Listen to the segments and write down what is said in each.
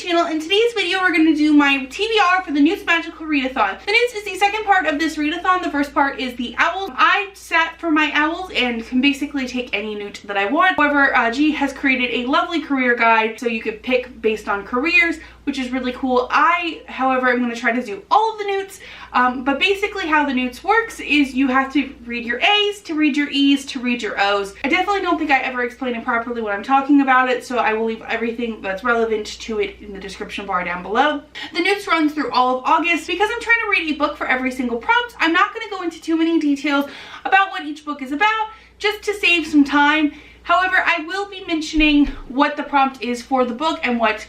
channel. In today's video, we're going to do my TBR for the Newts Magical Readathon. The Newts is the second part of this readathon. The first part is the owls. I sat for my owls and can basically take any newt that I want. However, G has created a lovely career guide so you could pick based on careers, which is really cool. However, I'm going to try to do all of the newts, but basically how the newts works is you have to read your A's, to read your E's, to read your O's. I definitely don't think I ever explained it properly when I'm talking about it, so I will leave everything that's relevant to it in the description bar down below. The newts runs through all of August. Because I'm trying to read a book for every single prompt, I'm not going to go into too many details about what each book is about, just to save some time. However, I will be mentioning what the prompt is for the book and what,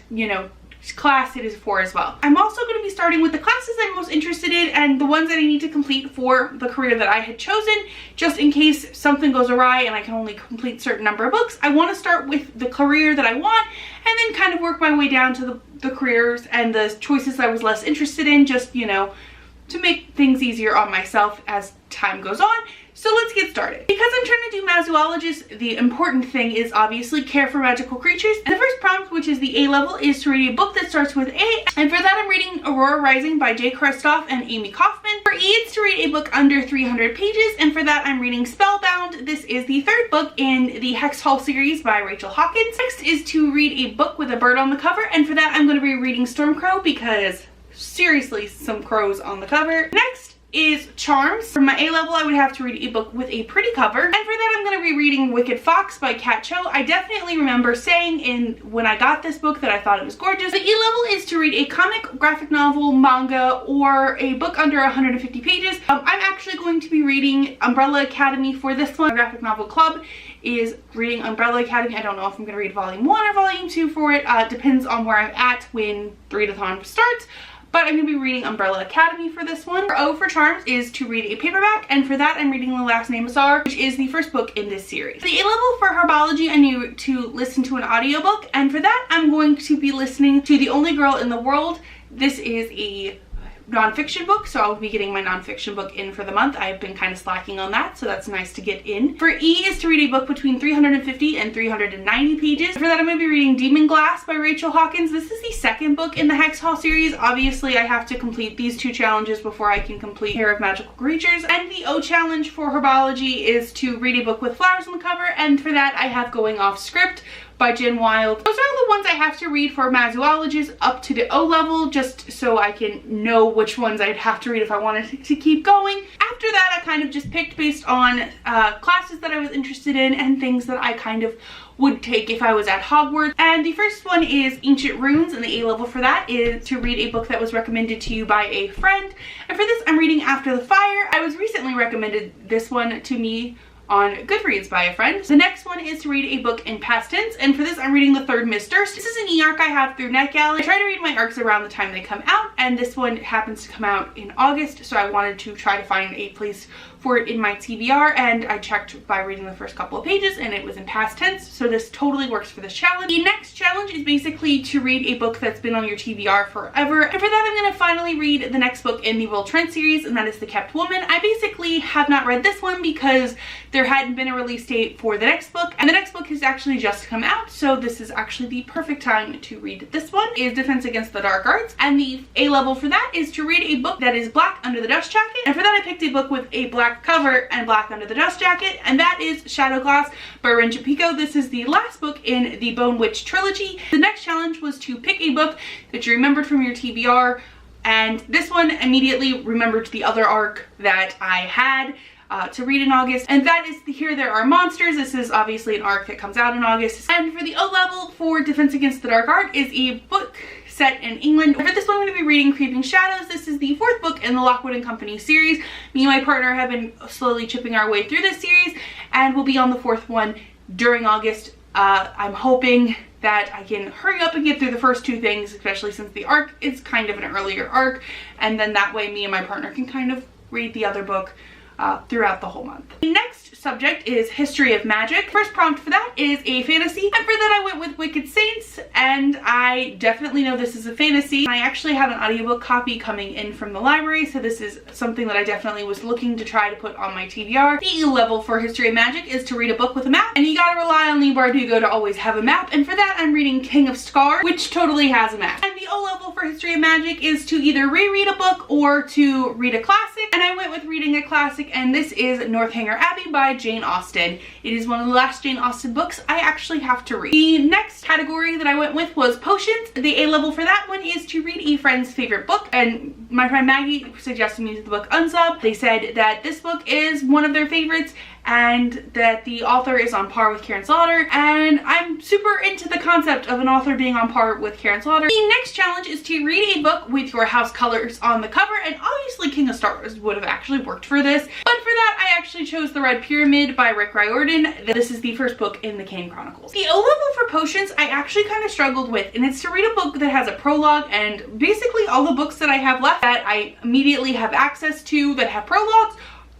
class it is for as well. I'm also going to be starting with the classes I'm most interested in and the ones that I need to complete for the career that I had chosen, just in case something goes awry and I can only complete a certain number of books. I want to start with the career that I want and then kind of work my way down to the careers and the choices I was less interested in, just, to make things easier on myself as time goes on. So let's get started. Because I'm trying to do Mazoologist, the important thing is obviously care for magical creatures. And the first prompt, which is the A level, is to read a book that starts with A. And for that, I'm reading Aurora Rising by Jay Kristoff and Amy Kaufman. For E, it's to read a book under 300 pages. And for that, I'm reading Spellbound. This is the third book in the Hex Hall series by Rachel Hawkins. Next is to read a book with a bird on the cover. And for that, I'm going to be reading Stormcrow because seriously, some crows on the cover. Next is Charms. For my A level, I would have to read a book with a pretty cover. And for that, I'm going to be reading Wicked Fox by Kat Cho. I definitely remember saying when I got this book that I thought it was gorgeous. The E level is to read a comic, graphic novel, manga, or a book under 150 pages. I'm actually going to be reading Umbrella Academy for this one. My graphic novel club is reading Umbrella Academy. I don't know if I'm going to read volume 1 or volume 2 for it. Depends on where I'm at when the readathon starts. But I'm going to be reading Umbrella Academy for this one. O for Charms is to read a paperback, and for that I'm reading The Last Name Azar, which is the first book in this series. The A level for Herbology, I need to listen to an audiobook, and for that I'm going to be listening to The Only Girl in the World. This is a nonfiction book, so I'll be getting my nonfiction book in for the month. I've been kind of slacking on that, so that's nice to get in. For E is to read a book between 350 and 390 pages. For that, I'm going to be reading Demon Glass by Rachel Hawkins. This is the second book in the Hex Hall series. Obviously, I have to complete these two challenges before I can complete Care of Magical Creatures. And the O challenge for Herbology is to read a book with flowers on the cover, and for that, I have Going Off Script by Jen Wild. Those are the ones I have to read for Mazoologist up to the O level, just so I can know which ones I'd have to read if I wanted to keep going. After that, I kind of just picked based on classes that I was interested in and things that I kind of would take if I was at Hogwarts. And the first one is Ancient Runes, and the A level for that is to read a book that was recommended to you by a friend. And for this, I'm reading After the Fire. I was recently recommended this one to me on Goodreads by a friend. The next one is to read a book in past tense, and for this I'm reading The Third Mister. This is an e-arc I have through NetGalley. I try to read my arcs around the time they come out, and this one happens to come out in August, so I wanted to try to find a place for it in my TBR, and I checked by reading the first couple of pages and it was in past tense, so this totally works for this challenge. The next challenge is basically to read a book that's been on your TBR forever, and for that I'm going to finally read the next book in the Will Trent series, and that is The Kept Woman. I basically have not read this one because there hadn't been a release date for the next book, and the next book has actually just come out, so this is actually the perfect time to read this one. Is Defense Against the Dark Arts, and the A level for that is to read a book that is black under the dust jacket, and for that I picked a book with a black cover and black under the dust jacket, and that is Shadow Glass by Renja Pico. This is the last book in the Bone Witch trilogy. The next challenge was to pick a book that you remembered from your TBR, and this one immediately remembered the other arc that I had to read in August, and that is Here There Are Monsters. This is obviously an arc that comes out in August. And for the O level for Defense Against the Dark Art is a book set in England. For this one, I'm going to be reading Creeping Shadows. This is the fourth book in the Lockwood & Company series. Me and my partner have been slowly chipping our way through this series, and we'll be on the fourth one during August. I'm hoping that I can hurry up and get through the first two things, especially since the arc is kind of an earlier arc, and then that way me and my partner can kind of read the other book throughout the whole month. The next subject is History of Magic. First prompt for that is a fantasy, and for that I went with Wicked Saints, and I definitely know this is a fantasy. I actually have an audiobook copy coming in from the library, so this is something that I definitely was looking to try to put on my TBR. The E level for History of Magic is to read a book with a map, and you gotta rely on Leigh Bardugo to always have a map, and for that I'm reading King of Scars, which totally has a map. And the O level for History of Magic is to either reread a book or to read a classic, and I went with reading a classic, and this is Northanger Abbey by Jane Austen. It is one of the last Jane Austen books I actually have to read. The next category that I went with was potions. The A level for that one is to read a friend's favorite book, and my friend Maggie suggested me the book Unsub. They said that this book is one of their favorites and that the author is on par with Karen Slaughter, and I'm super into the concept of an author being on par with Karen Slaughter. The next challenge is to read a book with your house colors on the cover, and obviously King of Stars would have actually worked for this, but for that I actually chose The Red Pyramid by Rick Riordan. This is the first book in the Kane Chronicles. The O level for potions I actually kind of struggled with, and it's to read a book that has a prologue, and basically all the books that I have left that I immediately have access to that have prologues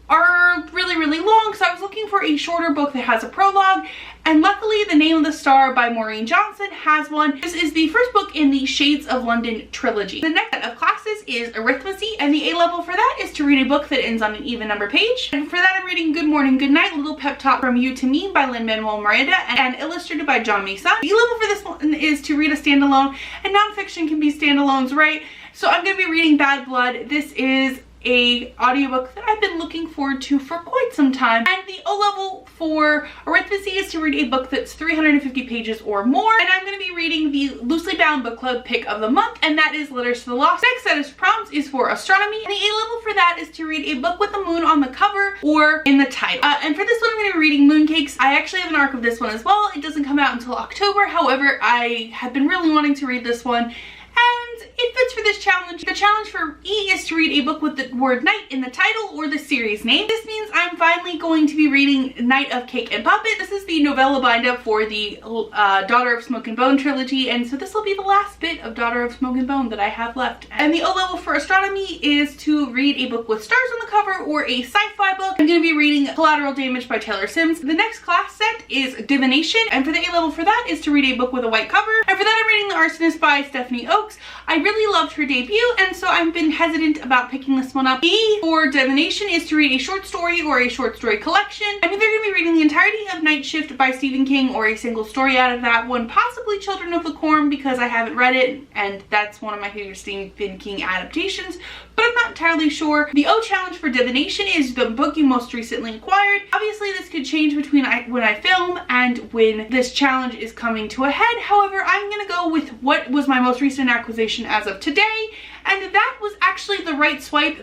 are really long, so I was looking for a shorter book that has a prologue, and luckily The Name of the Star by Maureen Johnson has one. This is the first book in the Shades of London trilogy. The next set of classes is arithmetic, and the A level for that is to read a book that ends on an even number page, and for that I'm reading Good Morning Good Night, Little Pep Talk from You to Me by Lin-Manuel Miranda and illustrated by John Mesa. The E level for this one is to read a standalone, and nonfiction can be standalones, right? So I'm going to be reading Bad Blood. This is a audiobook that I've been looking forward to for quite some time. And the O level for arithmetic is to read a book that's 350 pages or more, and I'm going to be reading the Loosely Bound Book Club pick of the month, and that is Letters to the Lost. Next set of prompts is for astronomy, and the A level for that is to read a book with the moon on the cover or in the title. And for this one I'm going to be reading Mooncakes. I actually have an arc of this one as well. It doesn't come out until October, however I have been really wanting to read this one, and it fits for this challenge. The challenge for E is to read a book with the word night in the title or the series name. This means I'm finally going to be reading Night of Cake and Puppet. This is the novella bind-up for the Daughter of Smoke and Bone trilogy, and so this will be the last bit of Daughter of Smoke and Bone that I have left. And the O level for astronomy is to read a book with stars on the cover or a sci-fi book. I'm going to be reading Collateral Damage by Taylor Sims. The next class set is divination, and for the A level for that is to read a book with a white cover, and for that I'm reading The Arsonist by Stephanie Oakes. I really loved her debut, and so I've been hesitant about picking this one up. E for divination is to read a short story or a short story collection. I'm either going to be reading the entirety of Night Shift by Stephen King or a single story out of that one, possibly Children of the Corn because I haven't read it, and that's one of my favorite Stephen King adaptations, but I'm not entirely sure. The O challenge for divination is the book you most recently acquired. Obviously this could change between when I film and when this challenge is coming to a head. However, I'm going to go with what was my most recent acquisition as of today, and that was actually the right swipe.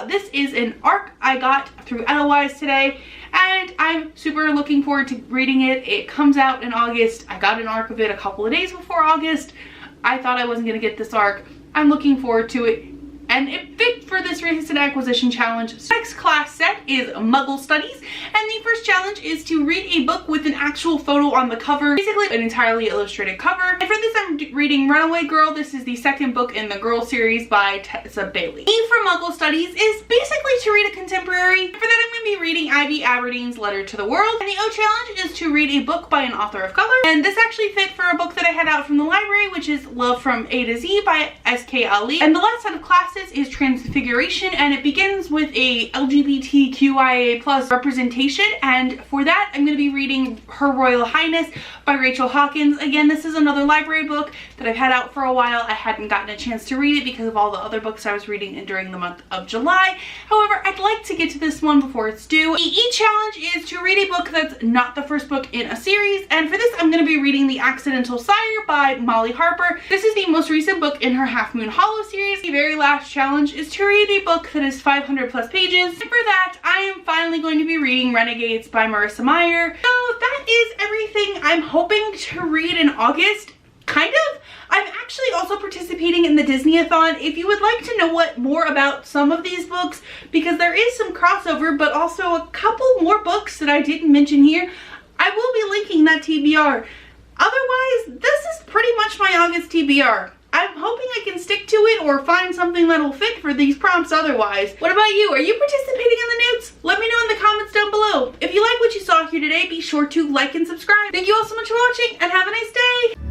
This is an ARC I got through Edelweiss today, and I'm super looking forward to reading it. It comes out in August. I got an ARC of it a couple of days before August. I thought I wasn't going to get this ARC. I'm looking forward to it, and it fit for this recent acquisition challenge. So next class set is Muggle Studies, and the first challenge is to read a book with an actual photo on the cover, basically an entirely illustrated cover. And for this I'm reading Runaway Girl. This is the second book in the Girl series by Tessa Bailey. E for Muggle Studies is basically to read a contemporary. For that I'm going to be reading Ivy Aberdeen's Letter to the World, and the O challenge is to read a book by an author of color, and this actually fit for a book that I had out from the library, which is Love from A to Z by S.K. Ali. And the last set of classes is Transfiguration, and it begins with a LGBTQIA+ representation, and for that I'm going to be reading Her Royal Highness by Rachel Hawkins. Again, this is another library book that I've had out for a while. I hadn't gotten a chance to read it because of all the other books I was reading during the month of July. However, I'd like to get to this one before it's due. The E challenge is to read a book that's not the first book in a series, and for this I'm going to be reading The Accidental Sire by Molly Harper. This is the most recent book in her Half Moon Hollow series. The very last challenge is to read a book that is 500+ pages, and for that I am finally going to be reading Renegades by Marissa Meyer. So that is everything I'm hoping to read in August, kind of. I'm actually also participating in the Disney-a-thon. If you would like to know more about some of these books, because there is some crossover, but also a couple more books that I didn't mention here, I will be linking that TBR. Otherwise, this is pretty much my August TBR. I'm hoping I can stick to it or find something that'll fit for these prompts otherwise. What about you? Are you participating in the NEWTs? Let me know be sure to like and subscribe. Thank you all so much for watching and have a nice day.